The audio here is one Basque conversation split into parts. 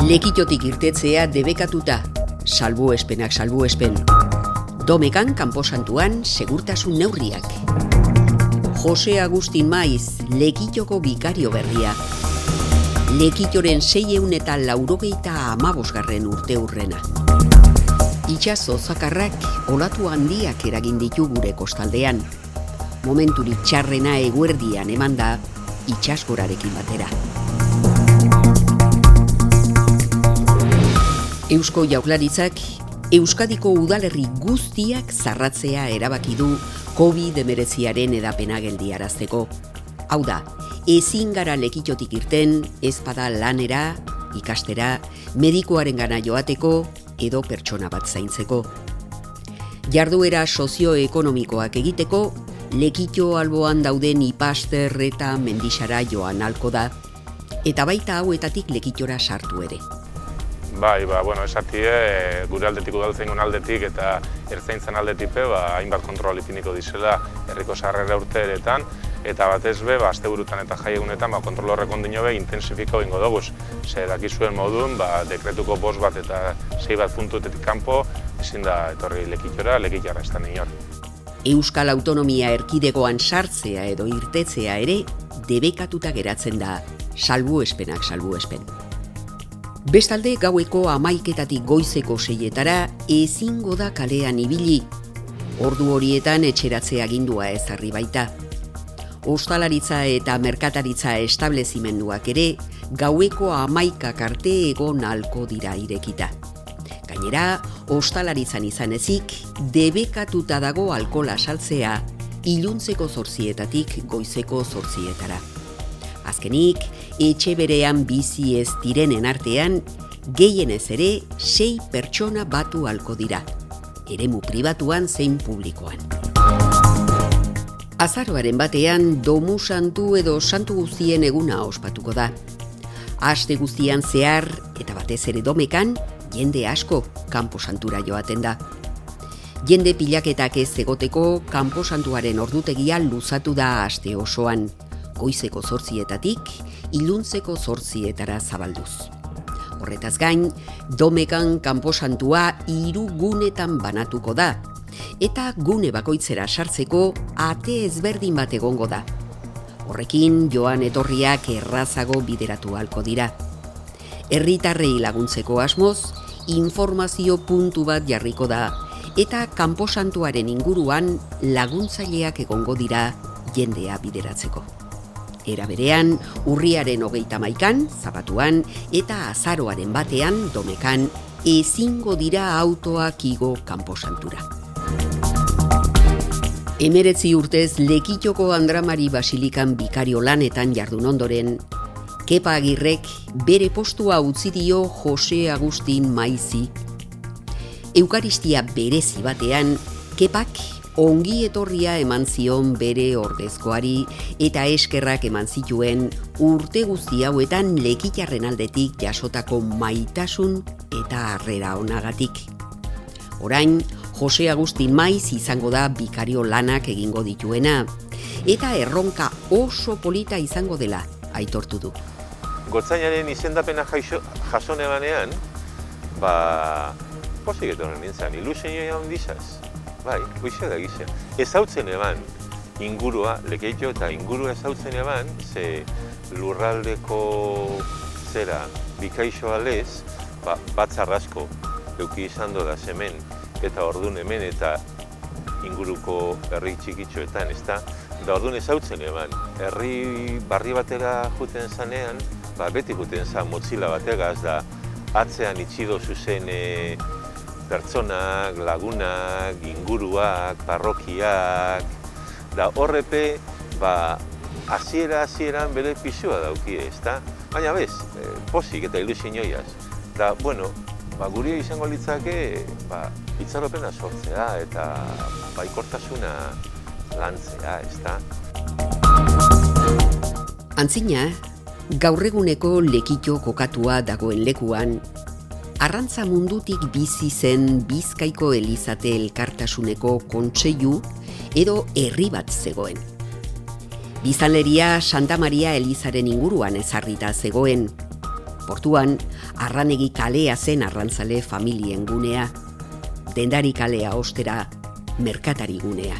Lekitotik irtetzea debekatuta, salbuespenak salbuespen. Domekan kanposantuan segurtasun neurriak. Jose Agustin Maiz, Lekitoko bikario berria. Lekitoren 685. urteurrena. Itsaso zakarrak olatu handiak eragin ditu gure kostaldean. Momenturik txarrena eguerdian emanda itsasgorarekin batera. Eusko Jaurlaritzak Euskadiko udalerri guztiak zarratzea erabaki du COVID-19 edapena geldiarazteko. Hau da, ezin gara lekitotik irten, ezpada lanera, ikastera, medikuarengana joateko edo pertsona bat zaintzeko. Jarduera sozioekonomikoak egiteko, Lekito alboan dauden Ipaster eta Mendixara joan halko da, eta baita hauetatik Lekitora sartu ere. Bai, esatie, gure aldetik udaltzaingon aldetik eta ertzaintzan aldetik hainbat kontrol ipiniko dizela herriko sarrera urteetan, eta batez asteburutan eta jaiegunetan kontrol horrek ondino intensifiko egingo doguz. Ze dakizuen modun, dekretuko 5 bat eta 6 bat puntutetik kanpo, ezin da etorri Lekitora, Lekitarra ez da inor. Euskal Autonomia Erkidegoan sartzea edo irtetzea ere debekatuta geratzen da, salbuespenak salbuespen. Bestalde, gaueko 11:00 goizeko 6:00 ezingo da kalean ibili. Ordu horietan etxeratze agindua ezarri baita. Ostalaritza eta merkataritza establezimenduak ere gaueko 11:00 arte egon ahalko dira irekita. Gainera, ostalaritzan izan ezik, debekatuta dago alkohola saltzea iluntzeko 8:00 goizeko 8:00. Azkenik, etxe berean bizi ez direnen artean, gehienez ere 6 pertsona batu ahalko dira, eremu pribatuan zein publikoan. Azaroaren batean, Domu Santu edo Santu Guztien eguna ospatuko da. Aste guztian zehar, eta batez ere Domekan, jende asko kanposantura joaten da. Jende pilaketak ez egoteko kanposantuaren ordutegia luzatu da aste osoan, goizeko 8:00 iluntzeko 8:00 zabalduz. Horretaz gain, Domekan kanposantua 3 gunetan banatuko da, eta gune bakoitzera sartzeko ate ezberdin bat egongo da. Horrekin joan etorriak errazago bideratu ahalko dira. Herritarrei laguntzeko asmoz, informazio puntu bat jarriko da, eta kanposantuaren inguruan laguntzaileak egongo dira jendea bideratzeko. Era berean, urriaren 31, Zabatuan, eta azaroaren batean, Domekan, ezingo dira autoak igo kanposantura. 19 urtez Lekitoko Andramari Basilikan bikario lanetan jardun ondoren, Kepa Agirrek bere postua utzi dio Jose Agustin Maizi. Eukaristia berezi batean, Kepak ongi etorria eman zion bere ordezkoari eta eskerrak eman zituen urte guzti hauetan Lekitarren aldetik jasotako maitasun eta harrera onagatik. Orain, Jose Agustin Maiz izango da bikario lanak egingo dituena, eta erronka oso polita izango dela aitortu du. Gotzainaren izendapena jason ebanean, posik etorren nintzen, ilusioa handizaz. Bai, hoize da gizia. Ezautzen eban ingurua, Lekeitio eta ingurua ezautzen eban, ze lurraldeko zera bikaixo alez, batzar asko euki izan da hemen, eta ordun hemen eta inguruko herri txikitxoetan, ezta? Da ordun ezautzen eban, herri barri batera juten zanean, beti juten zan motzila bategaz, da atzean itxido zuzen pertsonak, lagunak, inguruak, parrokiak, da horrepe, hasieran bere pisua daukie, ezta? Baina bez, posik eta ilusioiaz. Da, guria izango litzake, itxaropena sortzea eta baikortasuna lantzea, ezta? Antzina, gaur eguneko Lekito kokatua dagoen lekuan, arrantza mundutik bizi zen Bizkaiko Elizate Elkartasuneko kontseilu edo herri bat zegoen. Biztanleria Santa Maria Elizaren inguruan ezarrita zegoen. Portuan, Arranegi kalea zen arrantzale familien gunea, Dendari kalea ostera merkatari gunea.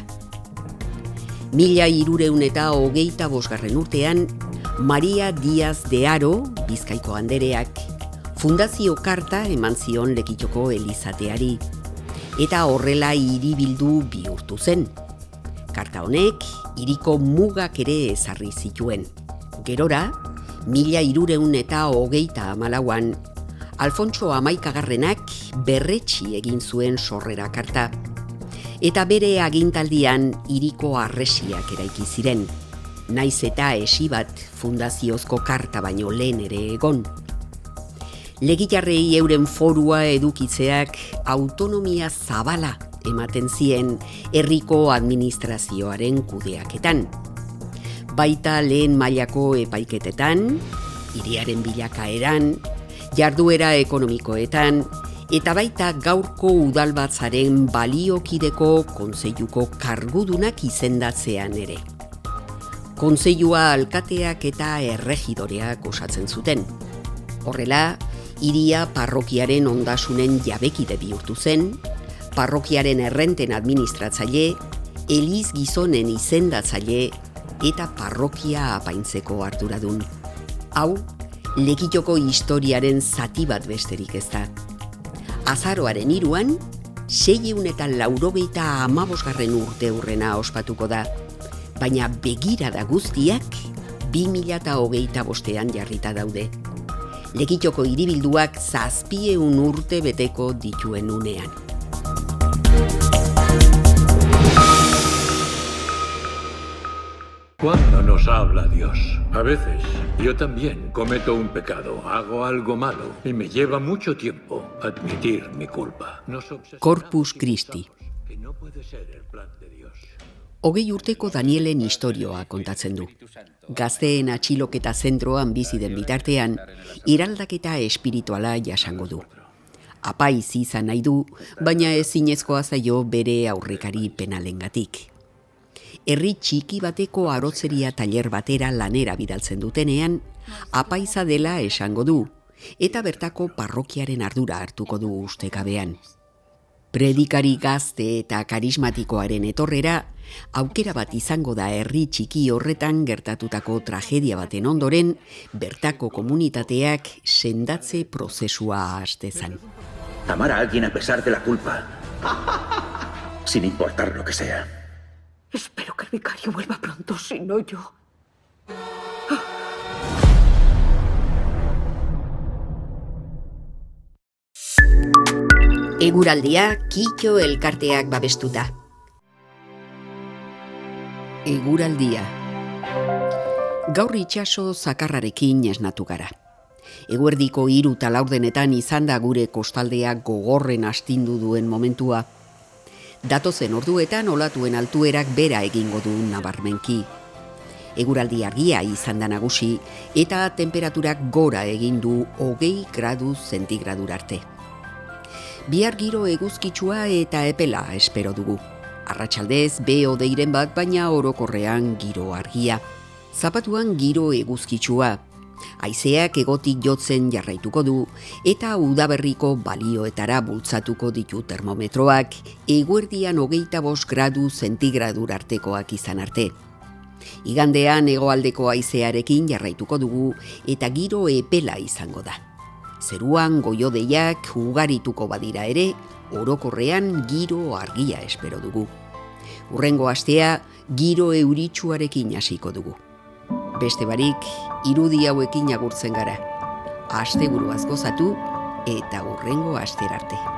1325 urtean, Maria Diaz de Haro, Bizkaiko andereak, fundazio karta eman zion Lekitxoko elizateari, eta horrela hiribildu bihurtu zen. Karta honek hiriko mugak ere ezarri zituen. Gerora, 1334an, Alfontso Hamaikagarrenak berretsi egin zuen sorrera karta, eta bere agintaldian hiriko harresiak eraiki ziren, naiz eta esi bat fundaziozko karta baino lehen ere egon. Legitarrei euren forua edukitzeak autonomia zabala ematen zien herriko administrazioaren kudeaketan. Baita lehen mailako epaiketetan, hiriaren bilakaeran, jarduera ekonomikoetan, eta baita gaurko udalbatzaren baliokideko kontseiluko kargudunak izendatzean ere. Kontseilua alkateak eta erregidoreak osatzen zuten. Horrela, hiria parrokiaren ondasunen jabekide bihurtu zen, parrokiaren errenten administratzaile, eliz gizonen izendatzaile eta parrokia apaintzeko arduradun. Hau, Lekitxoko historiaren zati bat besterik ez da. Azaroaren 3an, 685 urte hurrena ospatuko da, baina begirada guztiak 2025an jarrita daude. Lekitxoko hiribilduak 700 urte beteko dituen unean. ¿Cuándo nos habla Dios? A veces, yo también cometo un pecado, hago algo malo y me lleva mucho tiempo admitir mi culpa. Corpus Christi. Que no puede ser el plan de Dios. 20 urteko Danielen istorioa kontatzen du. Gazteen atxiloketa zentroan bizi den bitartean, iraldaketa espirituala jasango du. Apaiz izan nahi du, baina ezinezkoa zaio bere aurrekari penalengatik. Herri txiki bateko arotzeria tailer batera lanera bidaltzen dutenean, apaiza dela esango du, eta bertako parrokiaren ardura hartuko du ustekabean. Predikari gazte eta karismatikoaren etorrera, aukera bat izango da herri txiki horretan gertatutako tragedia baten ondoren, bertako komunitateak sendatze prozesua hastezan. Amar a alguien a pesar de la culpa, sin importar lo que sea. Espero que el vicario vuelva pronto, si no yo. Eguraldia Kitxo elkarteak babestuta. Eguraldia. Gaur itsaso zakarrarekin esnatu gara. Eguerdiko 3 eta 4 izan da gure kostaldea gogorren astindu duen momentua. Datozen orduetan olatuen altuerak bera egingo du nabarmenki. Eguraldi argia izan da nagusi eta temperaturak gora egin du 20 gradu zentigradura arte. Bihar giro eguzkitsua eta epela espero dugu. Arratsaldez hodeiren bat, baina orokorrean giro argia. Zapatuan giro eguzkitsua. Haizeak egotik jotzen jarraituko du eta udaberriko balioetara bultzatuko ditu termometroak, eguerdian 25 gradu zentigradura artekoak izan arte. Igandean hegoaldeko haizearekin jarraituko dugu eta giro epela izango da. Zeruan goiodeiak ugarituko badira ere, orokorrean giro argia espero dugu. Hurrengo astea giro euritsuarekin hasiko dugu. Beste barik, irudi hauekin agurtzen gara. Asteburuaz gozatu eta hurrengo asterarte.